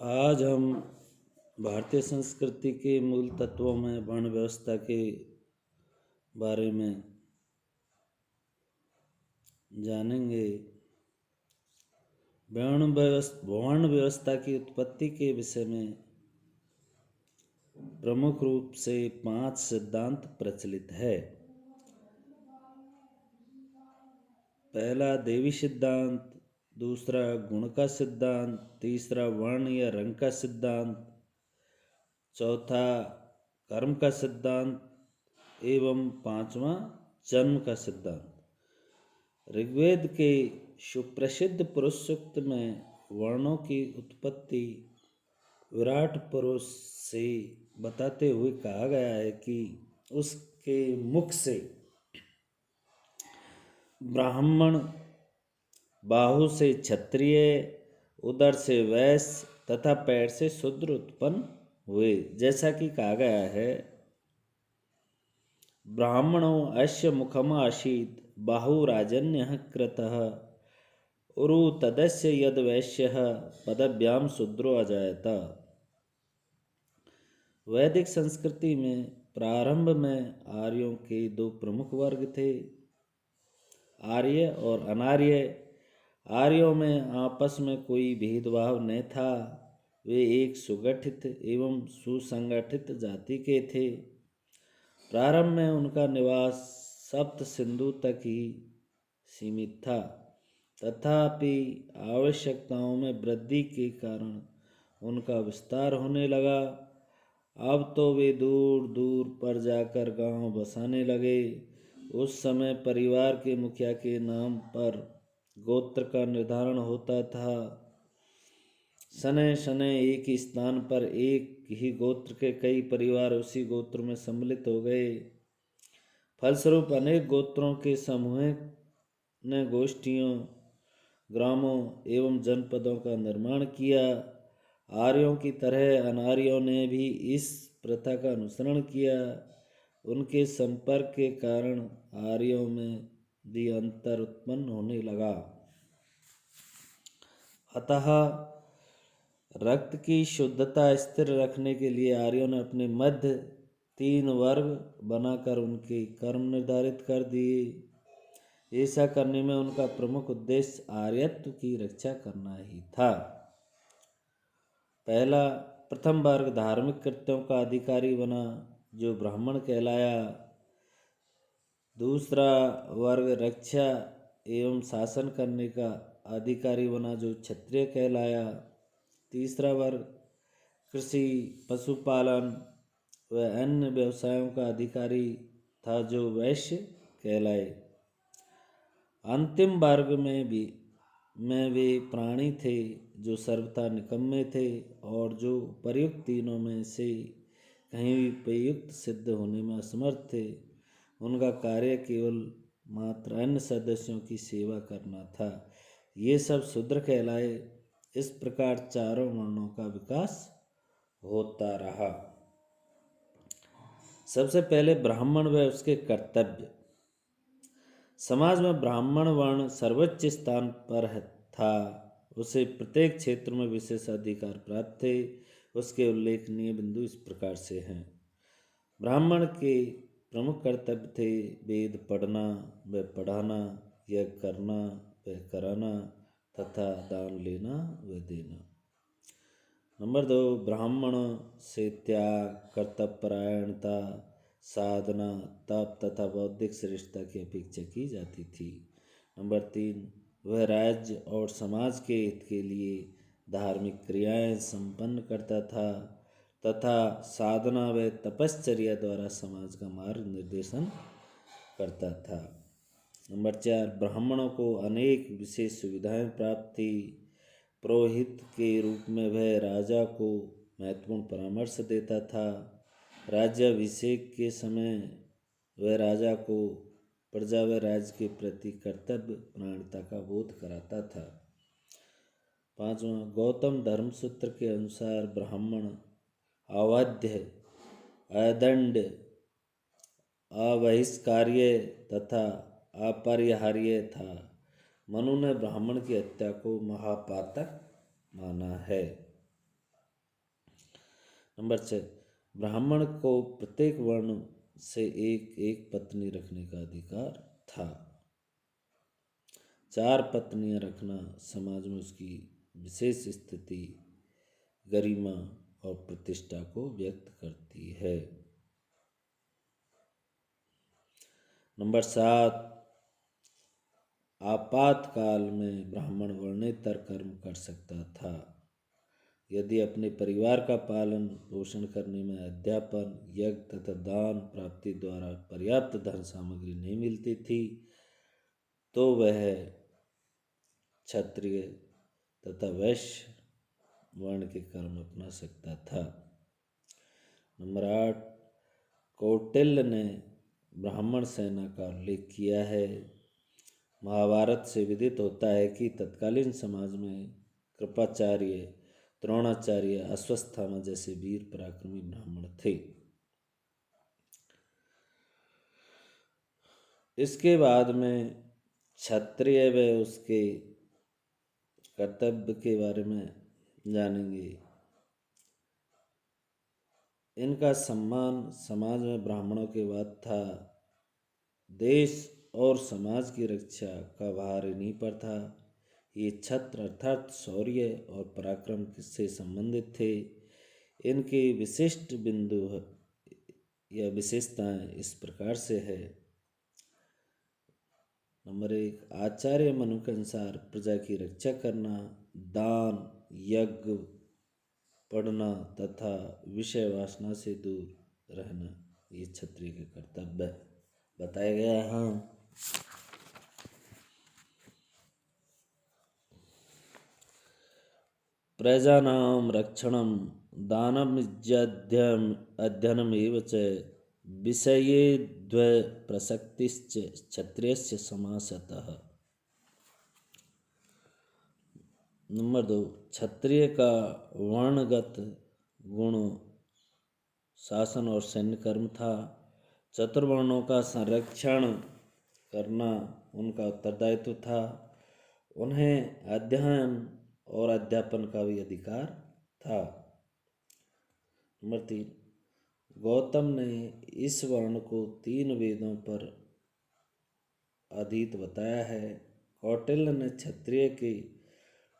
आज हम भारतीय संस्कृति के मूल तत्वों में वर्ण व्यवस्था के बारे में जानेंगे। वर्ण व्यवस्था की उत्पत्ति के विषय में प्रमुख रूप से 5 सिद्धांत प्रचलित है। पहला देवी सिद्धांत, दूसरा गुण का सिद्धांत, तीसरा वर्ण या रंग का सिद्धांत, चौथा कर्म का सिद्धांत एवं पांचवा जन्म का सिद्धांत। ऋग्वेद के सुप्रसिद्ध पुरुष सूक्त में वर्णों की उत्पत्ति विराट पुरुष से बताते हुए कहा गया है कि उसके मुख से ब्राह्मण, बाहु से क्षत्रिय, उदर से वैश्य तथा पैर से शूद्र उत्पन्न हुए। जैसा कि कहा गया है, ब्राह्मणो अस्य मुखम आसीत् बाहु राजन्यः कृतः उरु तदस्य यद वैश्यः पदभ्याम शूद्रो अजायत। वैदिक संस्कृति में प्रारंभ में आर्यों के दो प्रमुख वर्ग थे, आर्य और अनार्य। आर्यों में आपस में कोई भेदभाव न था। वे एक सुगठित एवं सुसंगठित जाति के थे। प्रारंभ में उनका निवास सप्त सिंधु तक ही सीमित था, तथापि आवश्यकताओं में वृद्धि के कारण उनका विस्तार होने लगा। अब तो वे दूर दूर पर जाकर गांव बसाने लगे। उस समय परिवार के मुखिया के नाम पर गोत्र का निर्धारण होता था। शनै शनै एक ही स्थान पर एक ही गोत्र के कई परिवार उसी गोत्र में सम्मिलित हो गए। फलस्वरूप अनेक गोत्रों के समूह ने गोष्ठियों, ग्रामों एवं जनपदों का निर्माण किया। आर्यों की तरह अनार्यों ने भी इस प्रथा का अनुसरण किया। उनके संपर्क के कारण आर्यों में भी अंतर उत्पन्न होने लगा। अतः रक्त की शुद्धता स्थिर रखने के लिए आर्यों ने अपने मध्य 3 वर्ग बनाकर उनके कर्म निर्धारित कर दिए। ऐसा करने में उनका प्रमुख उद्देश्य आर्यत्व की रक्षा करना ही था। प्रथम वर्ग धार्मिक कृत्यों का अधिकारी बना, जो ब्राह्मण कहलाया। दूसरा वर्ग रक्षा एवं शासन करने का अधिकारी बना, जो क्षत्रिय कहलाया। तीसरा वर्ग कृषि, पशुपालन व अन्य व्यवसायों का अधिकारी था, जो वैश्य कहलाए। अंतिम वर्ग में वे प्राणी थे जो सर्वथा निकम्मे थे और जो उपर्युक्त तीनों में से कहीं भी उपयुक्त सिद्ध होने में असमर्थ थे। उनका कार्य केवल मात्र अन्य सदस्यों की सेवा करना था। ये सब शूद्र कहलाए। इस प्रकार चारों वर्णों का विकास होता रहा। सबसे पहले ब्राह्मण व उसके कर्तव्य। समाज में ब्राह्मण वर्ण सर्वोच्च स्थान पर था। उसे प्रत्येक क्षेत्र में विशेष अधिकार प्राप्त थे। उसके उल्लेखनीय बिंदु इस प्रकार से हैं। ब्राह्मण के प्रमुख कर्तव्य थे वेद पढ़ना व पढ़ाना, यज्ञ करना व कराना तथा दान लेना व देना। नंबर 2, ब्राह्मण से त्याग, कर्तव्यपरायणता, साधना, तप तथा बौद्धिक श्रेष्ठता की अपेक्षा की जाती थी। नंबर 3, वह राज्य और समाज के हित के लिए धार्मिक क्रियाएं संपन्न करता था तथा साधना व तपश्चर्या द्वारा समाज का मार्ग निर्देशन करता था। नंबर 4, ब्राह्मणों को अनेक विशेष सुविधाएं प्राप्त थी। पुरोहित के रूप में वह राजा को महत्वपूर्ण परामर्श देता था। राज्याभिषेक के समय वह राजा को प्रजा व राज्य के प्रति कर्तव्य परायणता का बोध कराता था। 5वां, गौतम धर्मसूत्र के अनुसार ब्राह्मण अवध्य, अदंड, अबहिष्कार्य तथा अपरिहार्य था। मनु ने ब्राह्मण की हत्या को महापातक माना है। नंबर 6, ब्राह्मण को प्रत्येक वर्ण से एक एक पत्नी रखने का अधिकार था। 4 पत्नियां रखना समाज में उसकी विशेष स्थिति, गरिमा और प्रतिष्ठा को व्यक्त करती है। नंबर 7, आपातकाल में ब्राह्मण वर्णेतर कर्म कर सकता था। यदि अपने परिवार का पालन पोषण करने में अध्यापन, यज्ञ तथा दान प्राप्ति द्वारा पर्याप्त धन सामग्री नहीं मिलती थी तो वह क्षत्रिय तथा वैश्य वर्ण के कर्म अपना सकता था। नंबर 8, कौटिल्य ने ब्राह्मण सेना का उल्लेख किया है। महाभारत से विदित होता है कि तत्कालीन समाज में कृपाचार्य, द्रोणाचार्य, अश्वत्थामा जैसे वीर पराक्रमी ब्राह्मण थे। इसके बाद में क्षत्रिय व उसके कर्तव्य के बारे में जानेंगे। इनका सम्मान समाज में ब्राह्मणों के बाद था। देश और समाज की रक्षा का भार इन्हीं पर था। ये छत्र अर्थात शौर्य और पराक्रम से संबंधित थे। इनके विशिष्ट बिंदु या विशेषताएं इस प्रकार से है। नंबर 1, आचार्य मनु के अनुसार प्रजा की रक्षा करना, दान, यज्ञ, पढ़ना तथा विषय वासना से दूर रहना ये क्षत्रिय के कर्तव्य बताया गया है। प्रजानां रक्षणं दानमित्यध्ययनमेव च विषये द्वयप्रसक्तिश्च क्षत्रियस्य समासतः। नंबर 2, क्षत्रिय का वर्णगत गुण शासन और सैन्य कर्म था। चतुर्वर्णों का संरक्षण करना उनका उत्तरदायित्व था। उन्हें अध्ययन और अध्यापन का भी अधिकार था। नंबर 3, गौतम ने इस वर्ण को 3 वेदों पर अधीत बताया है। कौटिल्य ने क्षत्रिय के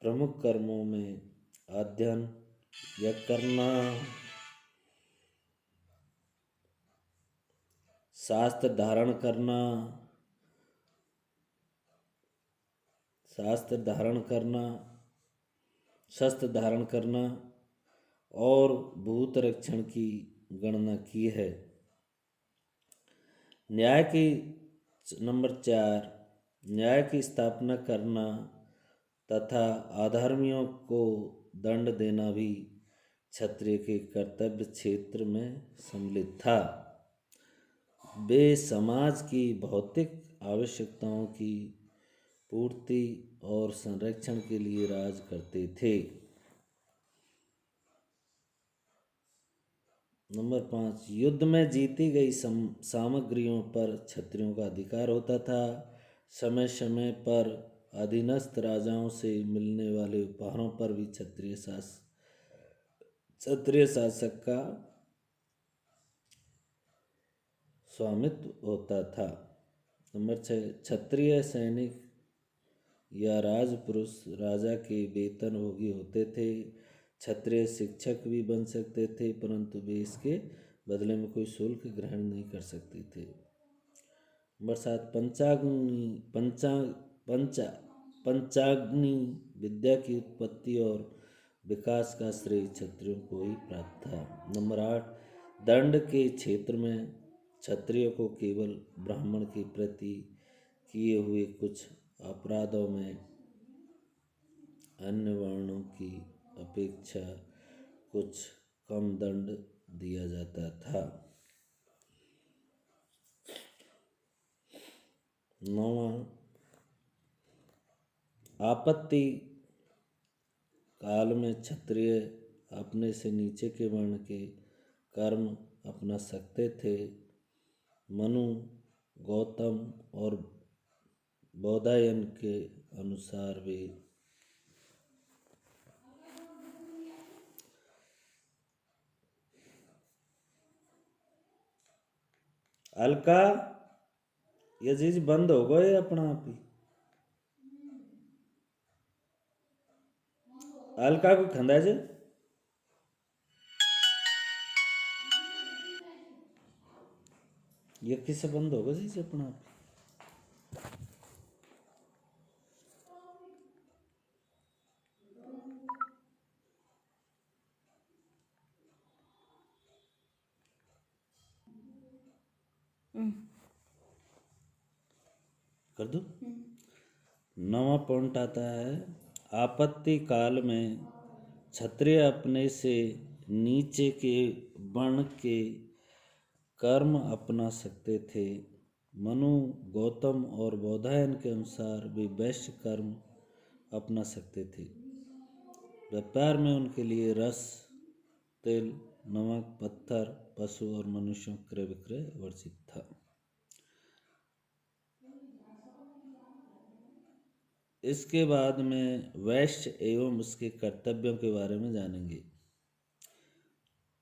प्रमुख कर्मों में अध्ययन, यज्ञ करना, शास्त्र धारण करना, शस्त्र धारण करना और भूत रक्षण की गणना की है। नंबर 4, न्याय की स्थापना करना तथा अधर्मियों को दंड देना भी क्षत्रिय के कर्तव्य क्षेत्र में सम्मिलित था। वे समाज की भौतिक आवश्यकताओं की पूर्ति और संरक्षण के लिए राज करते थे। नंबर 5, युद्ध में जीती गई सामग्रियों पर क्षत्रियों का अधिकार होता था। समय समय पर अधीनस्थ राजाओं से मिलने वाले उपहारों पर भी क्षत्रिय शासक का स्वामित्व होता था। नंबर 6, क्षत्रिय सैनिक या राजपुरुष राजा के वेतनभोगी होते थे। क्षत्रिय शिक्षक भी बन सकते थे परंतु वे इसके बदले में कोई शुल्क ग्रहण नहीं कर सकते थे। नंबर 7, पंचाग्नि विद्या की उत्पत्ति और विकास का श्रेय क्षत्रियों को ही प्राप्त था। नंबर 8, दंड के क्षेत्र में क्षत्रियों को केवल ब्राह्मण के प्रति किए हुए कुछ अपराधों में अन्य वर्णों की अपेक्षा कुछ कम दंड दिया जाता था। 9, आपत्ति काल में क्षत्रिय अपने से नीचे के वर्ण के कर्म अपना सकते थे। मनु, गौतम और बौधायन के अनुसार वे अलका ये चीज बंद हो गए अपना आप ही। अलका को खंदा जे ये किससे बंद होगा जी अपना आप ही। कर दो। नवा पॉइंट आता है, आपत्ति काल में क्षत्रिय अपने से नीचे के वर्ण के कर्म अपना सकते थे। मनु, गौतम और बौधायन के अनुसार वे वैश्य कर्म अपना सकते थे। व्यापार में उनके लिए रस, तेल, नमक, पत्थर, पशु और मनुष्यों क्रय विक्रय वर्जित था। इसके बाद में वैश्य एवं उसके कर्तव्यों के बारे में जानेंगे।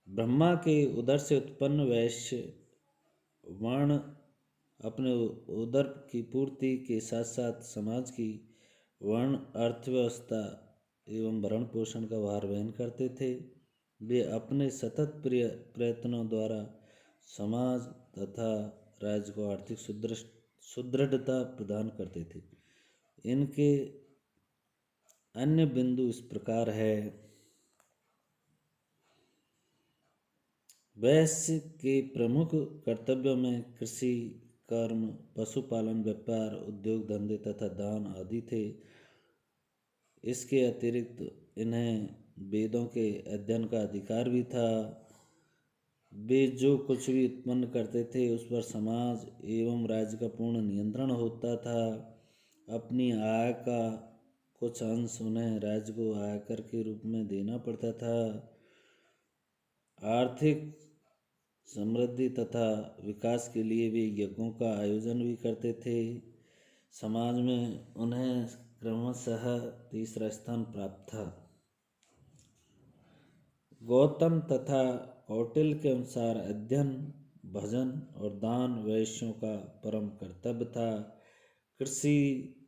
ब्रह्मा के उदर से उत्पन्न वैश्य वर्ण अपने उदर की पूर्ति के साथ साथ समाज की वर्ण अर्थव्यवस्था एवं भरण पोषण का भार वहन करते थे। वे अपने सतत प्रयत्नों द्वारा समाज तथा राज्य को आर्थिक सुदृढ़ता प्रदान करते थे। इनके अन्य बिंदु इस प्रकार है। वैश्य के प्रमुख कर्तव्यों में कृषि, कर्म, पशुपालन, व्यापार, उद्योग धंधे तथा दान आदि थे। इसके अतिरिक्त इन्हें वेदों के अध्ययन का अधिकार भी था। वे जो कुछ भी उत्पन्न करते थे उस पर समाज एवं राज्य का पूर्ण नियंत्रण होता था। अपनी आय का कुछ अंश उन्हें राज्य को आयकर के रूप में देना पड़ता था। आर्थिक समृद्धि तथा विकास के लिए वे यज्ञों का आयोजन भी करते थे। समाज में उन्हें क्रमशः तीसरा स्थान प्राप्त था। गौतम तथा कौटिल्य के अनुसार अध्ययन, भजन और दान वैश्यों का परम कर्तव्य था। कृषि,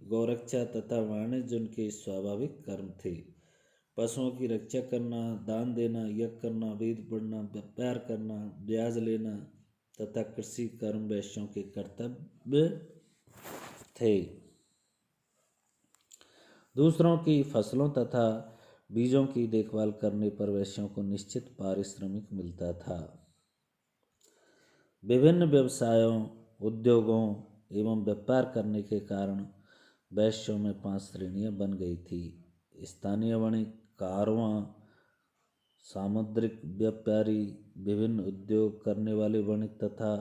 गौरक्षा तथा वाणिज्य उनके स्वाभाविक कर्म थे। पशुओं की रक्षा करना, दान देना, यज्ञ करना, वेद पढ़ना, व्यापार करना, ब्याज लेना तथा कृषि कर्म वैश्यों के कर्तव्य थे। दूसरों की फसलों तथा बीजों की देखभाल करने पर वैश्यों को निश्चित पारिश्रमिक मिलता था। विभिन्न व्यवसायों, उद्योगों एवं व्यापार करने के कारण वैश्यों में 5 श्रेणियां बन गई थी: स्थानीय वणिक, कारवां, सामुद्रिक व्यापारी, विभिन्न उद्योग करने वाले वणिक तथा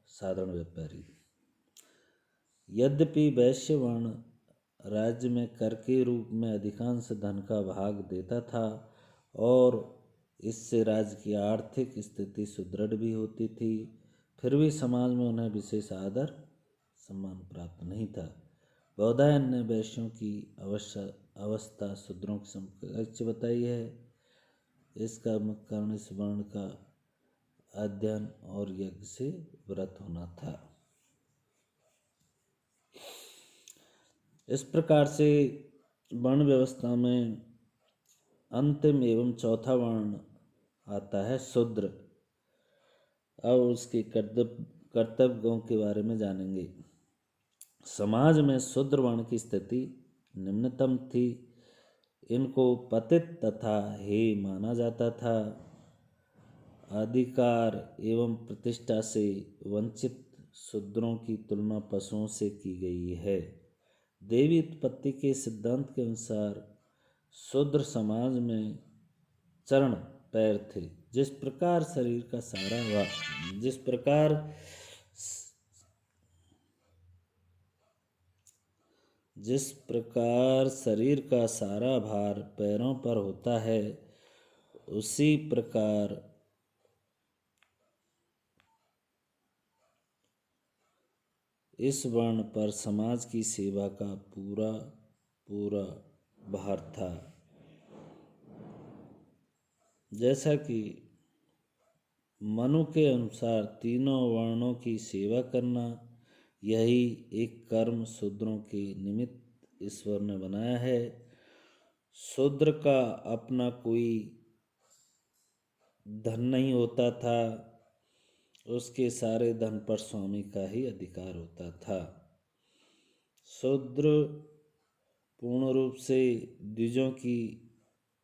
साधारण व्यापारी। यद्यपि वैश्य वर्ण राज्य में कर के रूप में अधिकांश धन का भाग देता था और इससे राज्य की आर्थिक स्थिति सुदृढ़ भी होती थी, फिर भी समाज में उन्हें विशेष आदर सम्मान प्राप्त नहीं था। बौधायन ने वैश्यों की अवस्था शूद्रों के समकक्ष बताई है। इसका मुख्य कारण इस वर्ण का अध्ययन और यज्ञ से व्रत होना था। इस प्रकार से वर्ण व्यवस्था में अंतिम एवं चौथा वर्ण आता है शूद्र। अब उसके कर्तव्यों के बारे में जानेंगे। समाज में शूद्र वर्ण की स्थिति निम्नतम थी। इनको पतित तथा हेय माना जाता था। अधिकार एवं प्रतिष्ठा से वंचित शूद्रों की तुलना पशुओं से की गई है। देवी उत्पत्ति के सिद्धांत के अनुसार शूद्र समाज में चरण पैर थे। जिस प्रकार शरीर का सारा भार पैरों पर होता है, उसी प्रकार इस वर्ण पर समाज की सेवा का पूरा पूरा भार था। जैसा कि मनु के अनुसार तीनों वर्णों की सेवा करना यही एक कर्म शूद्रों के निमित्त ईश्वर ने बनाया है। शूद्र का अपना कोई धन नहीं होता था, उसके सारे धन पर स्वामी का ही अधिकार होता था। शूद्र पूर्ण रूप से द्विजों की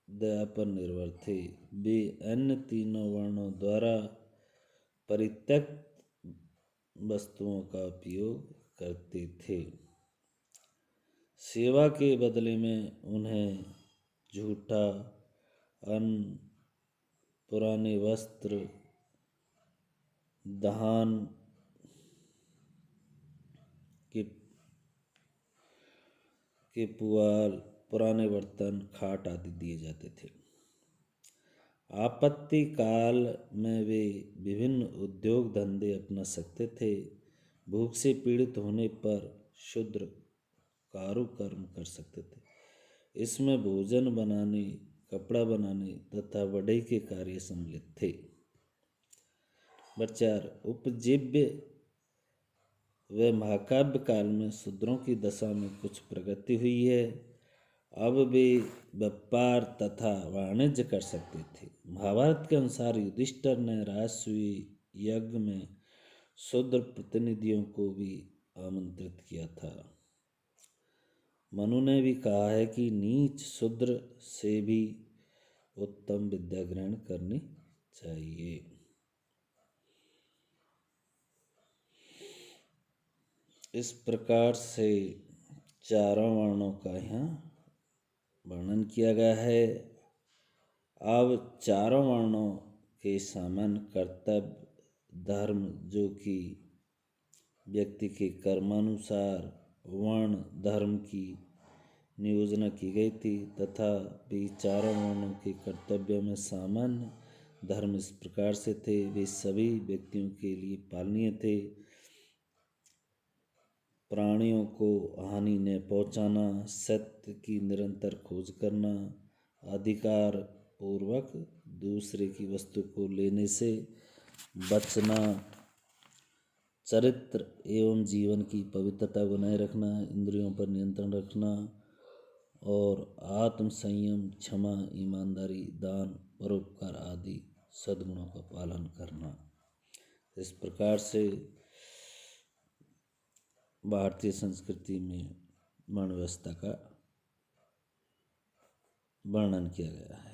दया पर निर्भर थे। वे अन्य तीनों वर्णों द्वारा परित्यक्त वस्तुओं का उपयोग करते थे। सेवा के बदले में उन्हें झूठा अन्न, पुराने वस्त्र, धान के पुआल, पुराने बर्तन, खाट आदि दिए जाते थे। आपत्ति काल में वे विभिन्न उद्योग धंधे अपना सकते थे। भूख से पीड़ित होने पर शूद्र कारू कर्म कर सकते थे। इसमें भोजन बनाने, कपड़ा बनाने तथा बढ़ई के कार्य सम्मिलित थे। बचार उपजीव्य व महाकाव्य काल में शूद्रों की दशा में कुछ प्रगति हुई है। अब वे व्यापार तथा वाणिज्य कर सकते थे। महाभारत के अनुसार युधिष्ठिर ने राजसूय यज्ञ में शूद्र प्रतिनिधियों को भी आमंत्रित किया था। मनु ने भी कहा है कि नीच शूद्र से भी उत्तम विद्या ग्रहण करनी चाहिए। इस प्रकार से चारों वर्णों का यहाँ वर्णन किया गया है। अब चारों वर्णों के सामान्य कर्तव्य, धर्म जो कि व्यक्ति के कर्मानुसार वर्ण धर्म की नियोजना की गई थी, तथा भी चारों वर्णों के कर्तव्यों में सामान्य धर्म इस प्रकार से थे। वे सभी व्यक्तियों के लिए पालनीय थे। प्राणियों को हानि न पहुंचाना, सत्य की निरंतर खोज करना, अधिकार पूर्वक दूसरे की वस्तु को लेने से बचना, चरित्र एवं जीवन की पवित्रता बनाए रखना, इंद्रियों पर नियंत्रण रखना और आत्म संयम, क्षमा, ईमानदारी, दान, परोपकार आदि सद्गुणों का पालन करना। इस प्रकार से भारतीय संस्कृति में वर्ण व्यवस्था का वर्णन किया गया है।